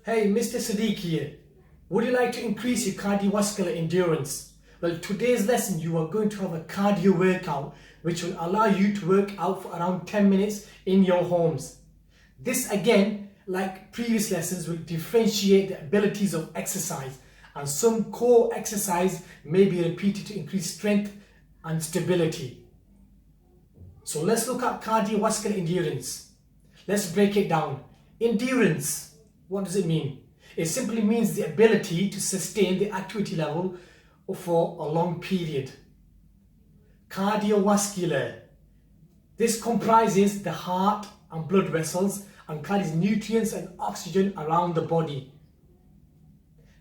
Hey, Mr. Sadiq here. Would you like to increase your cardiovascular endurance? Well, today's lesson you are going to have a cardio workout which will allow you to work out for around 10 minutes in your homes. This again, like previous lessons, will differentiate the abilities of exercise, and some core exercise may be repeated to increase strength and stability. So let's look at cardiovascular endurance. Let's break it down. Endurance, what does it mean? It simply means the ability to sustain the activity level for a long period. Cardiovascular, this comprises the heart and blood vessels and carries nutrients and oxygen around the body.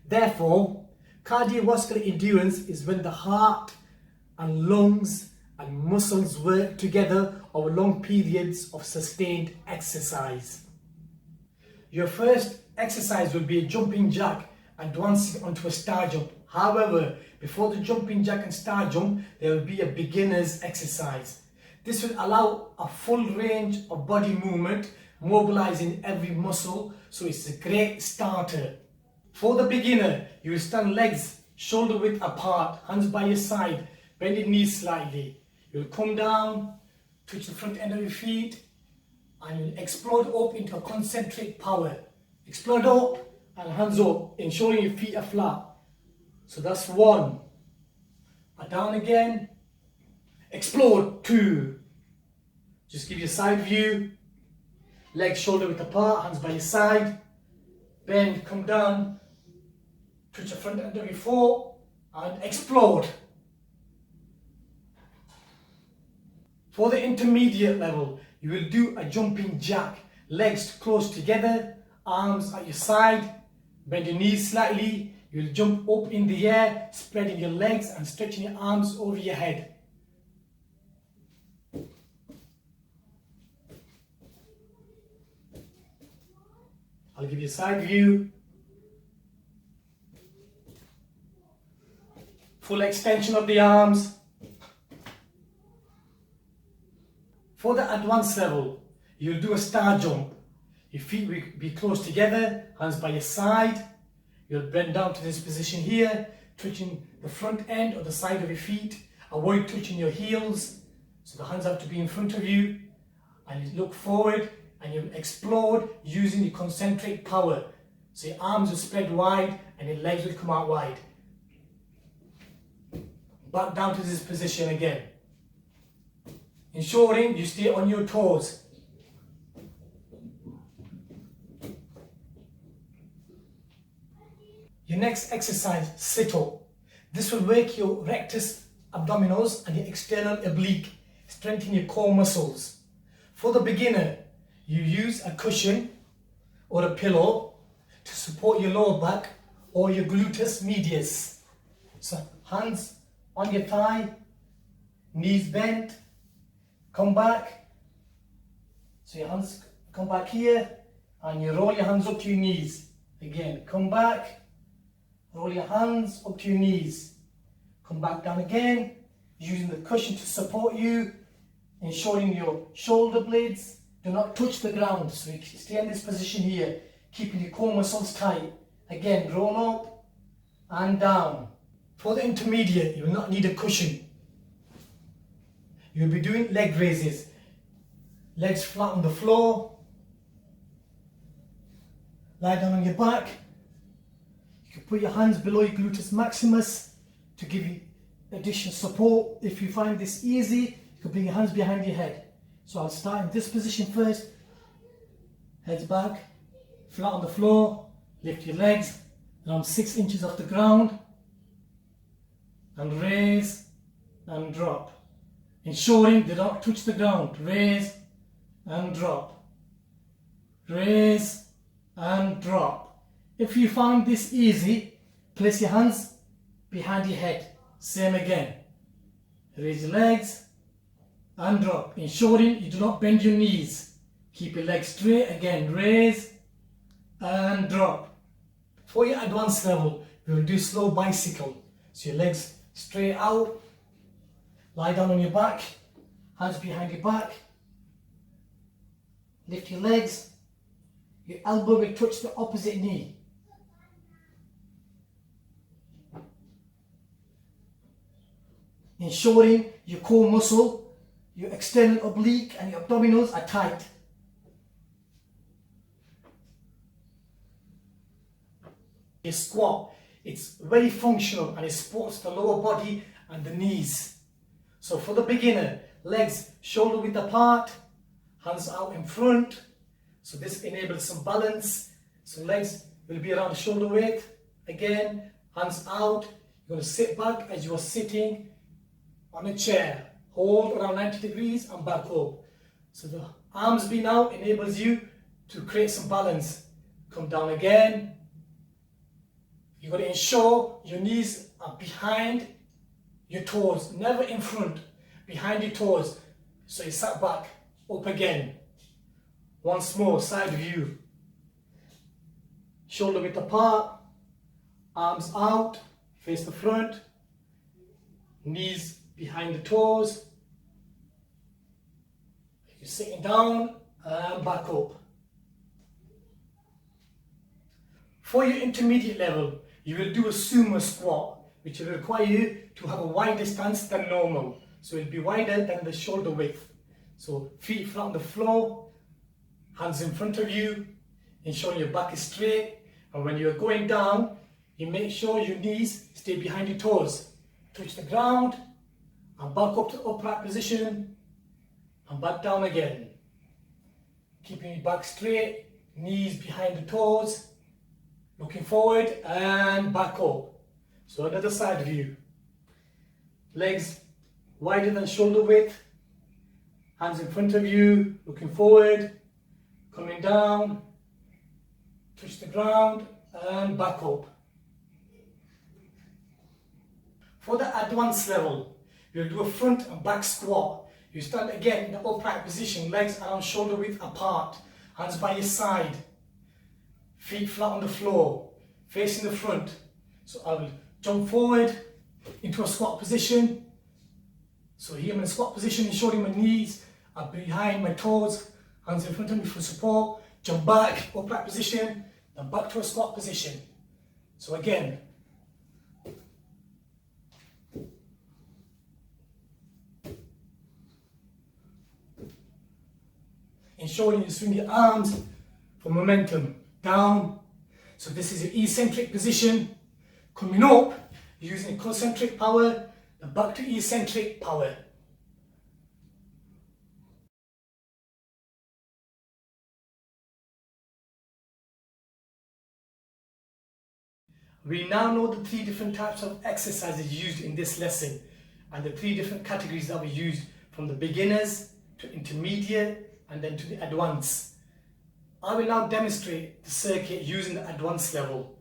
Therefore, cardiovascular endurance is when the heart and lungs and muscles work together over long periods of sustained exercise. Your first exercise will be a jumping jack, advancing onto a star jump. However, before the jumping jack and star jump, there will be a beginner's exercise. This will allow a full range of body movement, mobilizing every muscle, so it's a great starter. For the beginner, you will stand legs shoulder width apart, hands by your side, bend your knees slightly. You'll come down, touch the front end of your feet, and you'll explode up into a concentric power. Explode up and hands up, ensuring your feet are flat. So that's one. And down again. Explode, two. Just give your side view. Legs shoulder width apart, hands by your side. Bend, come down. Touch the front end of your foot and explode. For the intermediate level, you will do a jumping jack. Legs close together, arms at your side, bend your knees slightly. You'll jump up in the air, spreading your legs and stretching your arms over your head. I'll give you a side view. Full extension of the arms. For the advanced level, you'll do a star jump. Your feet will be close together, hands by your side. You'll bend down to this position here, touching the front end or the side of your feet. Avoid touching your heels, so the hands have to be in front of you. And you look forward and you'll explode using the concentric power. So your arms will spread wide and your legs will come out wide. Back down to this position again, ensuring you stay on your toes. Your next exercise, sit up. This will work your rectus abdominis and your external oblique, strengthen your core muscles. For the beginner, you use a cushion or a pillow to support your lower back or your gluteus medius. So hands on your thigh, knees bent, come back. So your hands come back here and you roll your hands up to your knees. Again, come back, roll your hands up to your knees. Come back down again, using the cushion to support you, ensuring your shoulder blades do not touch the ground. So you stay in this position here, keeping your core muscles tight. Again, roll up and down. For the intermediate, you will not need a cushion. You'll be doing leg raises. Legs flat on the floor. Lie down on your back. You can put your hands below your gluteus maximus to give you additional support. If you find this easy, you can bring your hands behind your head. So I'll start in this position first. Heads back, flat on the floor. Lift your legs around 6 inches off the ground. And raise and drop, ensuring they don't touch the ground. Raise and drop, raise and drop. If you find this easy, place your hands behind your head. Same again. Raise your legs and drop, ensuring you do not bend your knees. Keep your legs straight. Again, raise and drop. For your advanced level, we will do slow bicycle. So your legs straight out, lie down on your back, hands behind your back, lift your legs, your elbow will touch the opposite knee. Ensuring your core muscle, your external oblique and your abdominals are tight. Your squat, it's very functional and it supports the lower body and the knees. So for the beginner, legs shoulder width apart, hands out in front. So this enables some balance. So legs will be around shoulder width. Again, hands out. You're going to sit back as you are sitting on a chair. Hold around 90 degrees and back up. So the arms being out enables you to create some balance. Come down again. You've got to ensure your knees are behind your toes, never in front, behind your toes. So you sat back, up again. Once more, side view. Shoulder width apart, arms out, face the front, knees behind the toes. You're sitting down and back up. For your intermediate level, you will do a sumo squat, which will require you to have a wider stance than normal. So it will be wider than the shoulder width. So feet flat on the floor, hands in front of you, ensuring your back is straight. And when you're going down, you make sure your knees stay behind your toes. Touch the ground and back up to upright position and back down again. Keeping your back straight, knees behind the toes, looking forward and back up. So another side view. Legs wider than shoulder width, hands in front of you, looking forward, coming down, touch the ground and back up. For the advanced level, you'll do a front and back squat. You stand again in the upright position, legs around shoulder width apart, hands by your side, feet flat on the floor, facing the front. So I will jump forward into a squat position. So here I'm in a squat position, ensuring my knees are behind my toes, hands in front of me for support, jump back, upright position, then back to a squat position. So again, ensuring you swing your arms for momentum, down. So this is your eccentric position. Coming up, using concentric power, then back to eccentric power. We now know the 3 different types of exercises used in this lesson and the 3 different categories that we use, from the beginners to intermediate and then to the advanced. I will now demonstrate the circuit using the advanced level.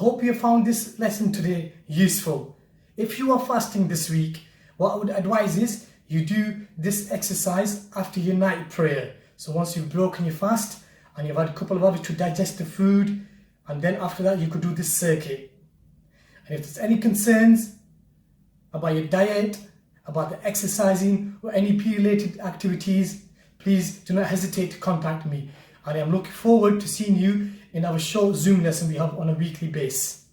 hope you found this lesson today useful. If you are fasting this week, what I would advise is you do this exercise after your night prayer. So once you've broken your fast and you've had a couple of hours to digest the food, and then after that you could do this circuit. And if there's any concerns about your diet, about the exercising or any P-related activities, please do not hesitate to contact me. And I am looking forward to seeing you in our short Zoom lesson we have on a weekly basis.